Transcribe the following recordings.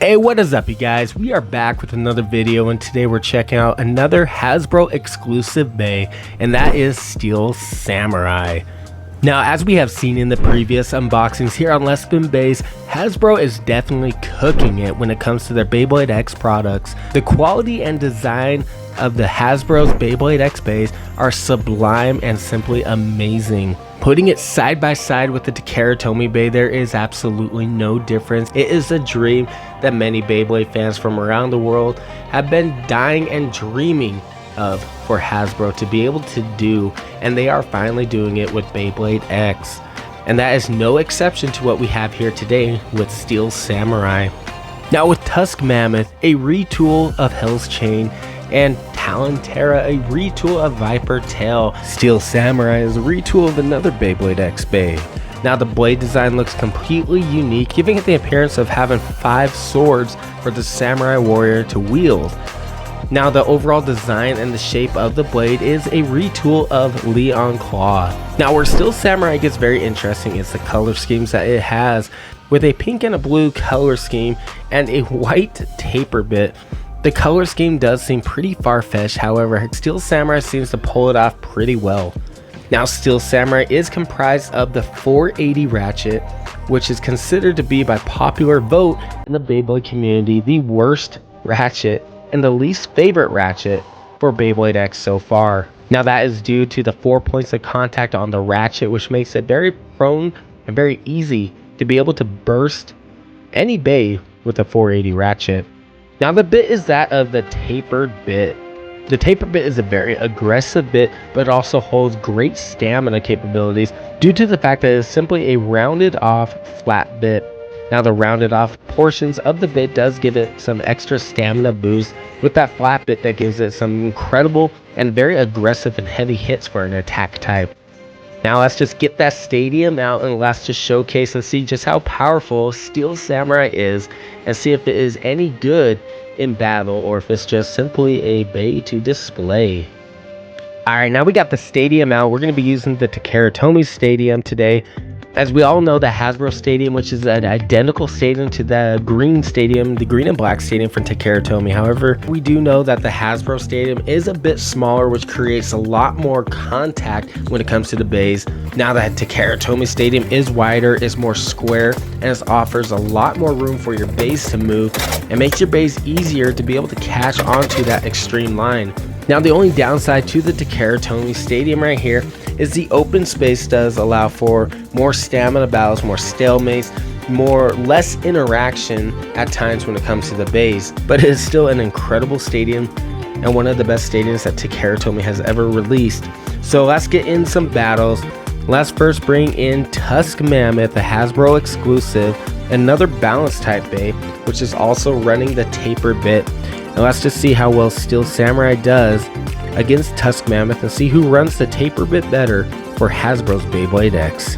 Hey, what is up you guys? We are back with another video, and today we're checking out another Hasbro exclusive BEY, and that is Steel Samurai. Now, as we have seen in the previous unboxings here on Let's Spin BEYs, Hasbro is definitely cooking it when it comes to their Beyblade X products. The quality and design of the Hasbro's Beyblade X BEYs are sublime and simply amazing. Putting it side by side with the Takara Tomy BEY, there is absolutely no difference. It is a dream that many Beyblade fans from around the world have been dying and dreaming of for Hasbro to be able to do, and they are finally doing it with Beyblade X. And that is no exception to what we have here today with Steel Samurai. Now, with Tusk Mammoth, a retool of Hell's Chain, and Talon Ptera, a retool of Viper Tail, Steel Samurai is a retool of another Beyblade X BEY. Now, the blade design looks completely unique, giving it the appearance of having 5 swords for the samurai warrior to wield. Now, the overall design and the shape of the blade is a retool of Leon Claw. Now, where Steel Samurai gets very interesting is the color schemes that it has, with a pink and a blue color scheme and a white taper bit. The color scheme does seem pretty far-fetched, however, Steel Samurai seems to pull it off pretty well. Now, Steel Samurai is comprised of the 480 ratchet, which is considered to be, by popular vote in the Beyblade community, the worst ratchet and the least favorite ratchet for Beyblade X so far. Now, that is due to the 4 points of contact on the ratchet, which makes it very prone and very easy to be able to burst any BEY with a 480 ratchet. Now, the bit is that of the tapered bit. The tapered bit is a very aggressive bit, but it also holds great stamina capabilities due to the fact that it is simply a rounded off flat bit. Now, the rounded off portions of the bit does give it some extra stamina boost with that flat bit that gives it some incredible and very aggressive and heavy hits for an attack type. Now, let's just get that stadium out and let's just showcase and see just how powerful Steel Samurai is, and see if it is any good in battle or if it's just simply a BEY to display. Alright, now we got the stadium out. We're going to be using the Takara Tomy Stadium today. As we all know, the Hasbro Stadium, which is an identical stadium to the green stadium, the green and black stadium for Takara Tomy. However, we do know that the Hasbro Stadium is a bit smaller, which creates a lot more contact when it comes to the BEYs. Now that Takara Tomy Stadium is wider, is more square, and it offers a lot more room for your BEYs to move, and makes your BEYs easier to be able to catch onto that Xtreme line. Now, the only downside to the Takara Tomy Stadium right here is the open space does allow for more stamina battles, more stalemates, less interaction at times when it comes to the BEYs, but it is still an incredible stadium and one of the best stadiums that Takara Tomy has ever released. So let's get in some battles. Let's first bring in Tusk Mammoth, the Hasbro exclusive, another balance type BEY, which is also running the taper bit. And let's just see how well Steel Samurai does against Tusk Mammoth and see who runs the taper bit better for Hasbro's Beyblade X.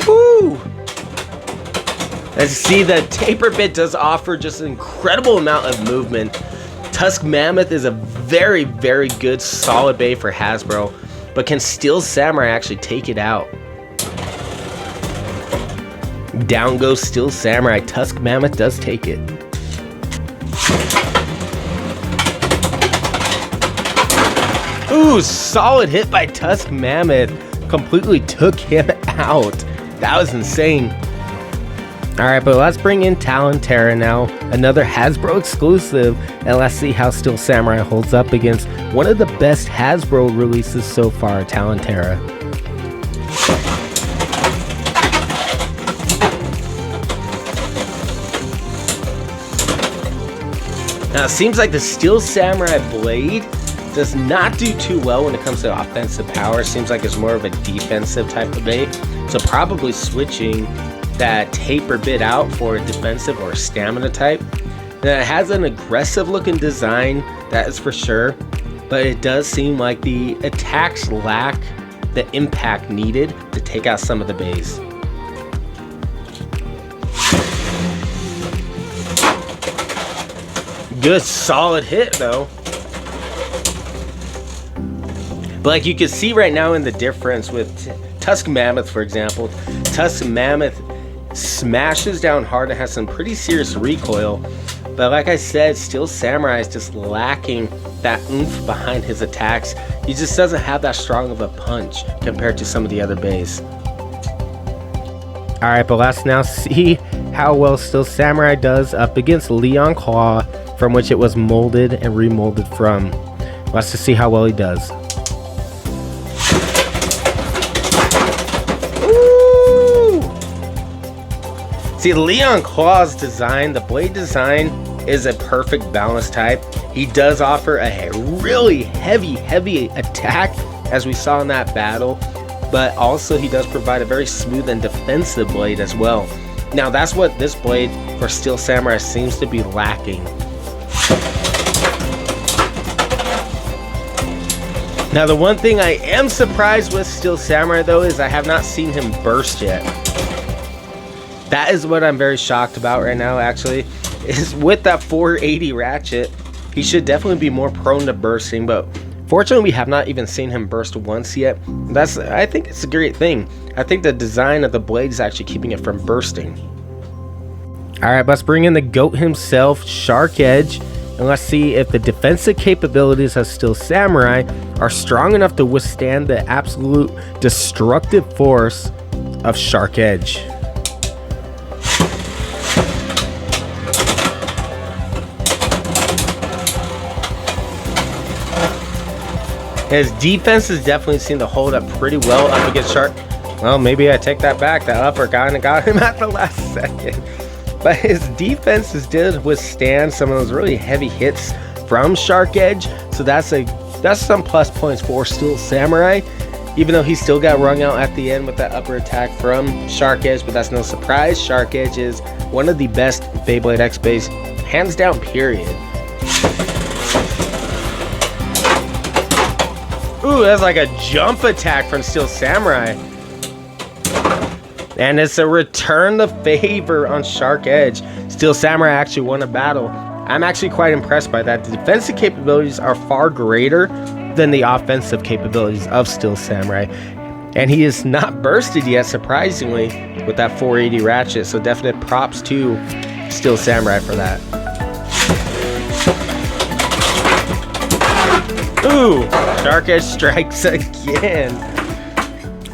Woo! As you see, the taper bit does offer just an incredible amount of movement. Tusk Mammoth is a very, very good solid BEY for Hasbro, but can Steel Samurai actually take it out? Down goes Steel Samurai. Tusk Mammoth does take it. Ooh, solid hit by Tusk Mammoth. Completely took him out. That was insane. Alright, but let's bring in Talon Ptera now, another Hasbro exclusive, and let's see how Steel Samurai holds up against one of the best Hasbro releases so far, Talon Ptera. Now, it seems like the Steel Samurai blade does not do too well when it comes to offensive power. It seems like it's more of a defensive type of BEY. So probably switching that taper bit out for a defensive or a stamina type. Now, it has an aggressive looking design, that is for sure, but it does seem like the attacks lack the impact needed to take out some of the BEYs. Good solid hit though. But like you can see right now in the difference with Tusk Mammoth, for example, Tusk Mammoth smashes down hard and has some pretty serious recoil. But like I said, Steel Samurai is just lacking that oomph behind his attacks. He just doesn't have that strong of a punch compared to some of the other bays. Alright, but let's now see how well Steel Samurai does up against Leon Claw, from which it was molded and remolded from. Let's just see how well he does. Ooh! See, Leon Claw's design, the blade design, is a perfect balance type. He does offer a really heavy attack, as we saw in that battle, but also he does provide a very smooth and defensive blade as well. Now that's what this blade for Steel Samurai seems to be lacking. Now the one thing I am surprised with Steel Samurai though is I have not seen him burst yet. That is what I'm very shocked about right now, actually, is with that 480 ratchet, he should definitely be more prone to bursting, but fortunately we have not even seen him burst once yet. I think it's a great thing. I think the design of the blade is actually keeping it from bursting. Alright, let's bring in the GOAT himself, Shark Edge, and let's see if the defensive capabilities of Steel Samurai are strong enough to withstand the absolute destructive force of Shark Edge. His defense has definitely seemed to hold up pretty well up against Shark. Well, maybe I take that back. That upper kind of got him at the last second. But his defenses did withstand some of those really heavy hits from Shark Edge. So that's some plus points for Steel Samurai. Even though he still got wrung out at the end with that upper attack from Shark Edge. But that's no surprise. Shark Edge is one of the best Beyblade X bays, hands down, period. Ooh, that's like a jump attack from Steel Samurai. And it's a return the favor on Shark Edge. Steel Samurai actually won a battle. I'm actually quite impressed by that. The defensive capabilities are far greater than the offensive capabilities of Steel Samurai. And he is not bursted yet, surprisingly, with that 480 ratchet. So definite props to Steel Samurai for that. Ooh, Shark Edge strikes again.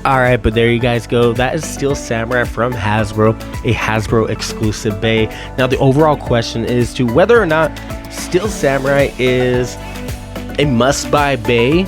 Alright, but there you guys go. That is Steel Samurai from Hasbro, a Hasbro exclusive bay. Now the overall question is to whether or not Steel Samurai is a must-buy bay,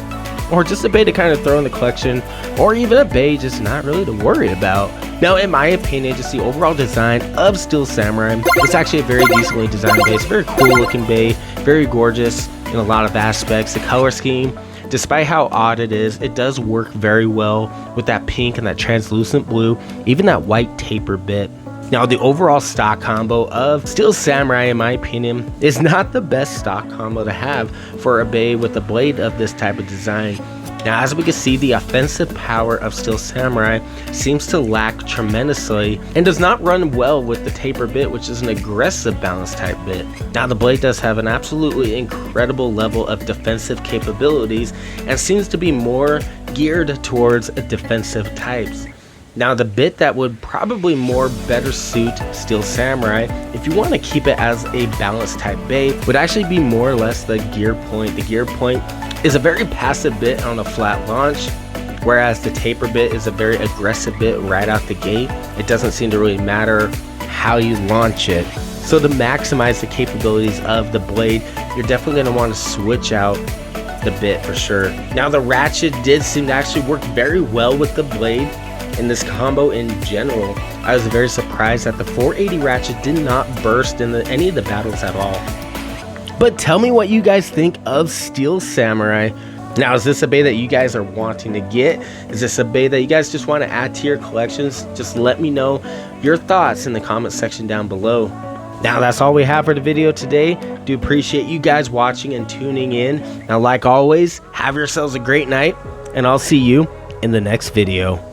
or just a bay to kind of throw in the collection, or even a bay just not really to worry about. Now in my opinion, just the overall design of Steel Samurai, it's actually a very decently designed bay. It's a very cool looking bay, very gorgeous in a lot of aspects. The color scheme, despite how odd it is, it does work very well with that pink and that translucent blue, even that white taper bit. Now the overall stock combo of Steel Samurai, in my opinion, is not the best stock combo to have for a bay with a blade of this type of design. Now as we can see, the offensive power of Steel Samurai seems to lack tremendously and does not run well with the taper bit, which is an aggressive balance type bit. Now the blade does have an absolutely incredible level of defensive capabilities and seems to be more geared towards defensive types. Now the bit that would probably better suit Steel Samurai, if you want to keep it as a balance type bay, would actually be more or less the gear point. The gear point is a very passive bit on a flat launch, whereas the taper bit is a very aggressive bit right out the gate. It doesn't seem to really matter how you launch it. So to maximize the capabilities of the blade, you're definitely going to want to switch out the bit for sure. Now the ratchet did seem to actually work very well with the blade in this combo in general. I was very surprised that the 480 ratchet did not burst in any of the battles at all. But tell me what you guys think of Steel Samurai. Now, is this a bay that you guys are wanting to get? Is this a bay that you guys just want to add to your collections? Just let me know your thoughts in the comment section down below. Now, that's all we have for the video today. Do appreciate you guys watching and tuning in. Now, like always, have yourselves a great night, and I'll see you in the next video.